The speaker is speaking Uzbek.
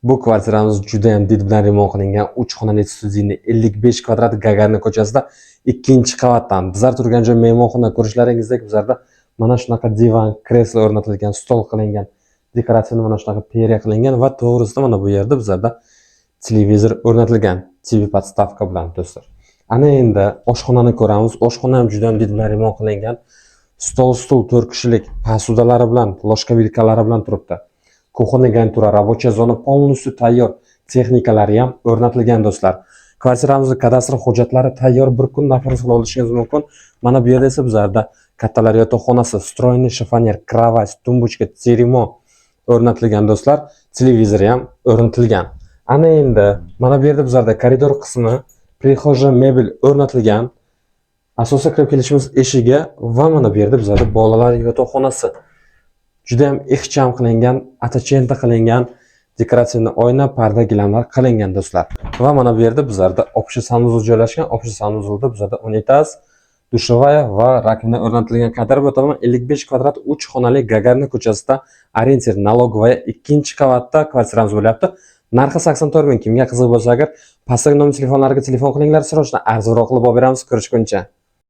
Bu kvartiramiz juda ham did bilan remont qilingan 3 xonali eksklyuzivniy 55 kvadrat Gagarin ko'chasida 2-qavatdan. Bizlar turgan joy mehmonxona. Ko'rishlaringizdek bizlarda mana shunaqa divan, kreslo o'rnatilgan, stol qilingan, dekoratsiyani mana shunaqa periya qilingan va to'g'risida mana bu yerda bizlarda televizor o'rnatilgan. TV podstavka bilan do'stlar. Ana endi oshxonani ko'ramiz. Oshxona ham juda ham did bilan remont qilingan. Stul 4 kishilik posudalari bilan, loshka vilkalari bilan turibdi. Kuxonniy garnitura, рабочая zona полностью tayyor. Texnikalari ham o'rnatilgan do'stlar. Kvartiramizning kadastr hujjatlari tayyor, bir kun nafas qila olishingiz mumkin. Mana bu yerda esa bizlarda kattalar yotoqxonasi, stroyniy shifonyer, kровать, tumbuchka, terimo o'rnatilgan do'stlar. Televizor ham o'rnatilgan. Ana endi mana bu yerda bizlarda koridor qismi, prixojniy mebel o'rnatilgan. Asosiy kirib kelishimiz eshigi va mana bu yerda bizlarda bolalar yotoqxonasi. Juda ham ixcham qilingan, atachenta qilingan, dekoratsion oyna, parda, gilamlar qilingan do'stlar. Va mana bu yerda bizlarda общий санузел joylashgan. Общий санузелda bizlarda unitaz, dushovaya va rakovina o'rnatilgan. Qaytarib o'taman, 55 kvadrat 3 xonali Gagarin ko'chasida orientir Nalogovaya 2-qavatda kvartiramiz bo'lyapti. Narxi 84 ming. Kimga qiziq bo'lsa agar pastdagi nomer telefonlariga telefon qilinglar, sirojdan arzonroq qilib olib beramiz. Ko'rishguncha.